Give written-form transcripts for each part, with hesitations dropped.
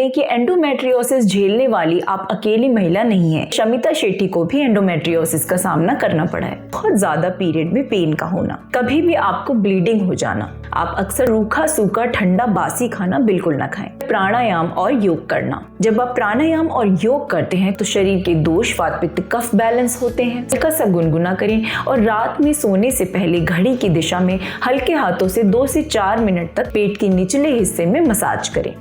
लें कि एंडोमेट्रियोसिस झेलने वाली आप अकेली महिला नहीं है। शमिता शेट्टी को भी एंडोमेट्रियोसिस का सामना करना पड़ा है। बहुत ज्यादा पीरियड में पेन का होना, कभी भी आपको ब्लीडिंग हो जाना, आप अक्सर रूखा सूखा ठंडा बासी खाना बिल्कुल ना खाएं। प्राणायाम और योग करना, जब आप प्राणायाम और योग करते हैं तो शरीर के दोष वात पित्त कफ बैलेंस होते हैं। हल्का सा गुनगुना करें और रात में सोने से पहले घड़ी की दिशा में हल्के हाथों से 2 से 4 मिनट तक पेट के निचले हिस्से में मसाज करें।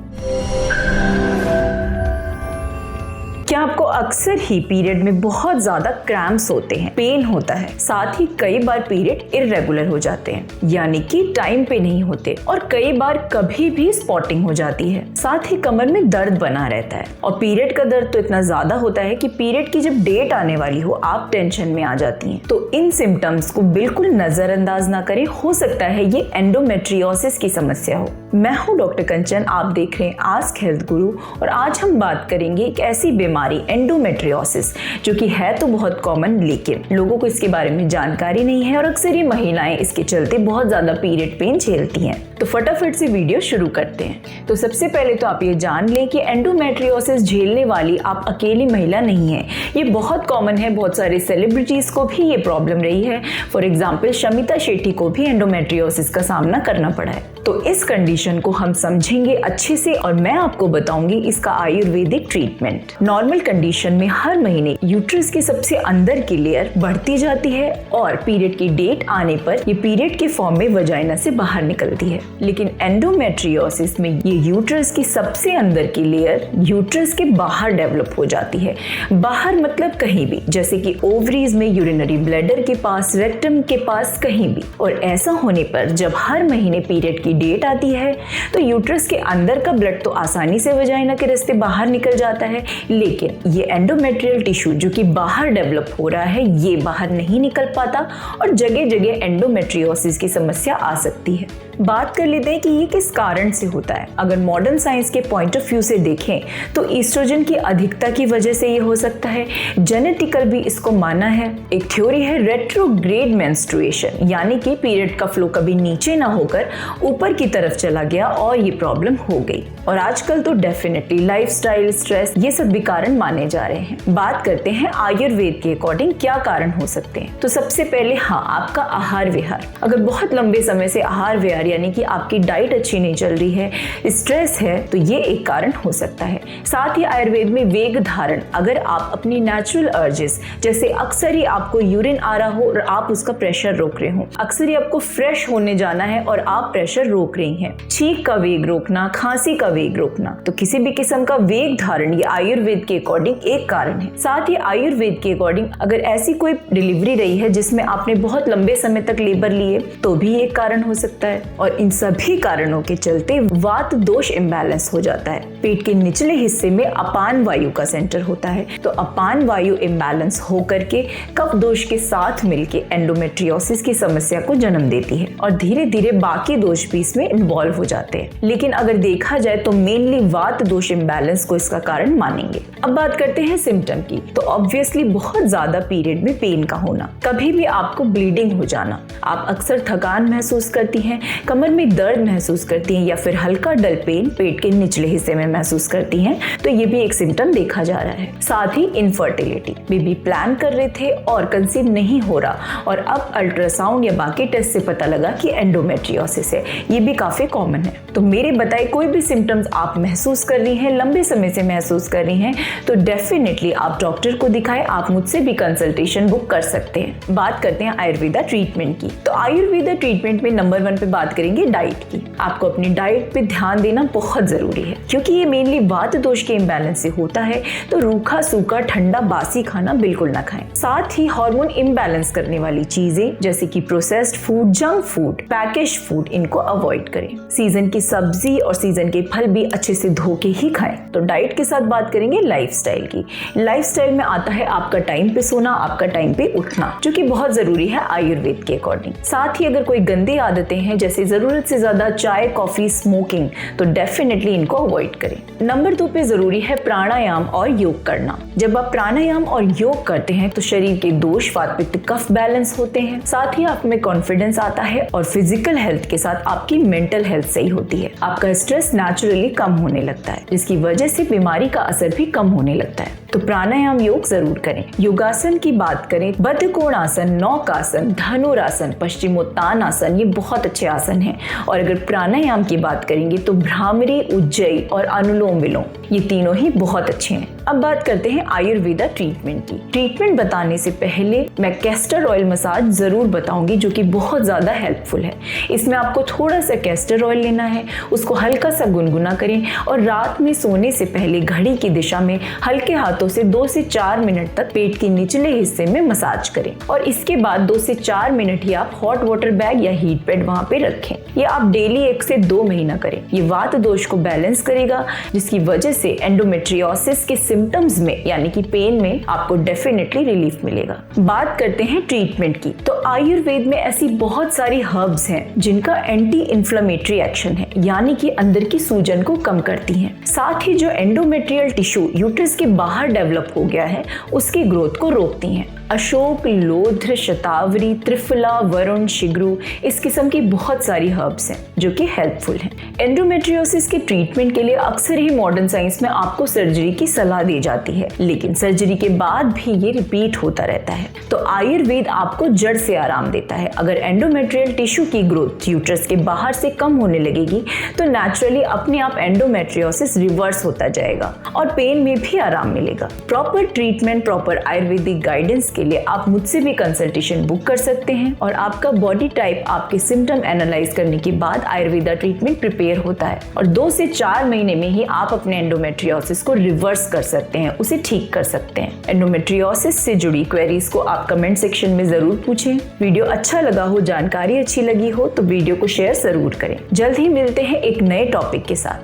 क्या आपको अक्सर ही पीरियड में बहुत ज्यादा क्रैम्प्स होते हैं, पेन होता है, साथ ही कई बार पीरियड इर्रेगुलर हो जाते हैं, यानी कि टाइम पे नहीं होते, और कई बार कभी भी स्पॉटिंग हो जाती है, साथ ही कमर में दर्द बना रहता है। और पीरियड का दर्द तो इतना ज्यादा होता है कि पीरियड की जब डेट आने वाली हो आप टेंशन में आ जाती हैं। तो इन सिम्टम्स को बिल्कुल नजरअंदाज ना करें, हो सकता है ये एंडोमेट्रियोसिस की समस्या हो। मैं हूँ डॉक्टर कंचन, आप देख रहे हैं आस्क हेल्थ गुरु, और आज हम बात करेंगे एक ऐसी बीमारी एंडोमेट्रियोसिस जो कि है तो बहुत कॉमन, लेकिन लोगों को इसके बारे में जानकारी नहीं है और अक्सर ये महिलाएं इसके चलते बहुत ज्यादा पीरियड पेन झेलती हैं। तो फटाफट से वीडियो शुरू करते हैं। तो सबसे पहले तो आप ये जान लें कि एंडोमेट्रियोसिस झेलने वाली आप अकेली महिला नहीं है। ये बहुत कॉमन है, बहुत सारे सेलिब्रिटीज को भी ये प्रॉब्लम रही है। फॉर एग्जाम्पल शमिता शेट्टी को भी एंडोमेट्रियोसिस का सामना करना पड़ा है। तो इस कंडीशन को हम समझेंगे अच्छे से और मैं आपको बताऊंगी इसका आयुर्वेदिक ट्रीटमेंट। नॉर्मल कंडीशन में हर महीने यूट्रस के सबसे अंदर की लेयर बढ़ती जाती है और पीरियड की डेट आने पर ये पीरियड के फॉर्म में वजाइना से बाहर निकलती है। लेकिन एंडोमेट्रियोसिस में ये यूट्रस की सबसे अंदर की लेयर यूट्रस के बाहर डेवलप हो जाती है। बाहर मतलब कहीं भी, जैसे कि ओवरीज में, यूरिनरी ब्लैडर के पास, रेक्टम के पास, कहीं भी। और ऐसा होने पर जब हर महीने पीरियड की डेट आती है तो यूट्रस के अंदर का ब्लड तो आसानी से वजाइना के रास्ते बाहर निकल जाता है, लेकिन ये एंडोमेट्रियल टिश्यू जो कि बाहर डेवलप हो रहा है ये बाहर नहीं निकल पाता और जगह जगह एंडोमेट्रियोसिस की समस्या आ सकती है। बात कर लेते हैं कि ये किस कारण से होता है। अगर मॉडर्न साइंस के पॉइंट ऑफ व्यू से देखें तो ईस्ट्रोजन की अधिकता की वजह से ये हो सकता है। जेनेटिकल भी इसको माना है। एक थ्योरी है रेट्रोग्रेड मेंस्ट्रुएशन, यानी कि पीरियड का फ्लो कभी नीचे ना होकर ऊपर की तरफ चला गया और ये प्रॉब्लम हो गई। और आजकल तो डेफिनेटली लाइफस्टाइल, स्ट्रेस, ये सब भी कारण माने जा रहे हैं। बात करते हैं आयुर्वेद के अकॉर्डिंग क्या कारण हो सकते हैं। तो सबसे पहले आपका आहार विहार। अगर बहुत लंबे समय से आहार विहार यानी कि आपकी डाइट अच्छी नहीं चल रही है, स्ट्रेस है, तो ये एक कारण हो सकता है। साथ ही आयुर्वेद में वेग धारण, अगर आप अपनी नेचुरल अर्जेस, जैसे अक्सर ही आपको यूरिन आ रहा हो और आप उसका प्रेशर रोक रहे हो, अक्सर ही आपको फ्रेश होने जाना है और आप प्रेशर रोक रही हैं, छींक का वेग रोकना, खांसी का वेग रोकना, तो किसी भी किस्म का वेग धारण ये आयुर्वेद के अकॉर्डिंग एक कारण है। साथ ही आयुर्वेद के अकॉर्डिंग अगर ऐसी कोई डिलीवरी रही है जिसमें आपने बहुत लंबे समय तक लेबर लिए तो भी एक कारण हो सकता है। और इन सभी कारणों के चलते वात दोष इम्बैलेंस हो जाता है। पेट के निचले हिस्से में अपान वायु का सेंटर होता है, तो अपान वायु इम्बैलेंस होकर के कफ दोष के साथ मिलके एंडोमेट्रियोसिस की समस्या को जन्म देती है और धीरे धीरे बाकी दोष भी इसमें इन्वॉल्व हो जाते हैं। लेकिन अगर देखा जाए तो मेनली वात दोष इम्बैलेंस को इसका कारण मानेंगे। अब बात करते हैं सिम्टम की। तो ऑब्वियसली बहुत ज्यादा पीरियड में पेन का होना, कभी भी आपको ब्लीडिंग हो जाना, आप अक्सर थकान महसूस करती हैं, कमर में दर्द महसूस करती हैं या फिर हल्का डल पेन पेट के निचले हिस्से में महसूस करती हैं, तो ये भी एक सिम्टम देखा जा रहा है। साथ ही इनफर्टिलिटी, बेबी प्लान कर रहे थे और कंसीव नहीं हो रहा और अब अल्ट्रासाउंड या बाकी टेस्ट से पता लगा कि एंडोमेट्रियोसिस है, ये भी काफी कॉमन है। तो मेरे बताए कोई भी सिम्टम्स आप महसूस कर रही हैं, लंबे समय से महसूस कर रही हैं, तो डेफिनेटली आप डॉक्टर को दिखाएं। आप मुझसे भी कंसल्टेशन बुक कर सकते हैं। बात करते हैं आयुर्वेदा ट्रीटमेंट की। तो आयुर्वेदा ट्रीटमेंट में नंबर 1 पे बात करेंगे डाइट की। आपको अपनी डाइट पे ध्यान देना बहुत जरूरी है क्योंकि ये मेनली वात दोष के इम्बैलेंस से होता है। तो रूखा सूखा ठंडा बासी खाना बिल्कुल ना खाएं। साथ ही हार्मोन इम्बैलेंस करने वाली चीजें जैसे कि processed food, junk food, package food, इनको अवॉइड करें। सीजन की सब्जी और सीजन के फल भी अच्छे से धो के ही खाएं। तो डाइट के साथ बात करेंगे लाइफस्टाइल की। लाइफस्टाइल में आता है आपका टाइम पे सोना, आपका टाइम पे उठना, जो कि बहुत जरूरी है आयुर्वेद के अकॉर्डिंग। साथ ही अगर कोई गंदी आदतें हैं जैसे जरूरत से ज्यादा चाय, कॉफी, स्मोकिंग, तो डेफिनेटली इनको अवॉइड करें। नंबर 2 पे जरूरी है प्राणायाम और योग करना। जब आप प्राणायाम और योग करते हैं तो शरीर के दोष वात पित्त कफ बैलेंस होते हैं। साथ ही आप में कॉन्फिडेंस आता है और फिजिकल हेल्थ के साथ आप आपकी मेंटल हेल्थ सही होती है। आपका स्ट्रेस नेचुरली कम होने लगता है, जिसकी वजह से बीमारी का असर भी कम होने लगता है। तो प्राणायाम योग जरूर करें। योगासन की बात करें, बद्धकोणासन, नौकासन, धनुरासन, पश्चिमोत्तानासन, ये बहुत अच्छे आसन हैं। और अगर प्राणायाम की बात करेंगे तो भ्रामरी, उज्जयी और अनुलोम विलोम, ये तीनों ही बहुत अच्छे हैं। अब बात करते हैं आयुर्वेदा ट्रीटमेंट की। ट्रीटमेंट बताने से पहले मैं कैस्टर ऑयल मसाज जरूर बताऊंगी, जो कि बहुत ज्यादा हेल्पफुल है। इसमें आपको थोड़ा सा कैस्टर ऑयल लेना है, उसको हल्का सा गुनगुना करें और रात में सोने से पहले घड़ी की दिशा में हल्के हाथों से 2 से 4 मिनट तक पेट के निचले हिस्से में मसाज करें। और इसके बाद 2 से 4 मिनट ही आप हॉट वाटर बैग या हीट पैड वहां पे रखें। ये आप डेली 1 से 2 महीना करें। ये वात दोष को बैलेंस करेगा, जिसकी वजह से एंडोमेट्रियोसिस के सिम्टम्स में यानी कि पेन में आपको डेफिनेटली रिलीफ मिलेगा। बात करते हैं ट्रीटमेंट की, तो आयुर्वेद में ऐसी बहुत सारी हर्ब्स हैं जिनका एंटी इन्फ्लेमेटरी एक्शन है, यानी कि अंदर की सूजन को कम करती हैं। साथ ही जो एंडोमेट्रियल टिश्यू यूट्रस के बाहर डेवलप हो गया है, उसकी ग्रोथ को रोकती हैं। अशोक, लोध्र, शतावरी, त्रिफला, वरुण, शिग्रू, इस किस्म की बहुत सारी हर्ब्स हैं जो कि हेल्पफुल हैं। एंडोमेट्रियोसिस के ट्रीटमेंट के लिए अक्सर ही मॉडर्न साइंस में आपको सर्जरी की सलाह दी जाती है, लेकिन सर्जरी के बाद भी ये रिपीट होता रहता है। तो आयुर्वेद आपको जड़ से आराम देता है। अगर एंडोमेट्रियल टिश्यू की ग्रोथ यूट्रस के बाहर से कम होने लगेगी तो नेचुरली अपने आप एंडोमेट्रियोसिस रिवर्स होता जाएगा और पेन में भी आराम मिलेगा। Proper treatment, proper Ayurvedic guidance के लिए आप मुझसे भी कंसल्टेशन बुक कर सकते हैं और आपका बॉडी टाइप, आपके सिम्टम एनालाइज करने के बाद आयुर्वेदा ट्रीटमेंट प्रिपेयर होता है और 2 से 4 महीने में ही आप अपने एंडोमेट्रियोसिस को रिवर्स कर सकते हैं, उसे ठीक कर सकते हैं। एंडोमेट्रियोसिस से जुड़ी क्वेरीज को आप कमेंट सेक्शन में जरूर पूछें। वीडियो अच्छा लगा हो, जानकारी अच्छी लगी हो तो वीडियो को शेयर जरूर करें। जल्द ही मिलते हैं एक नए टॉपिक के साथ।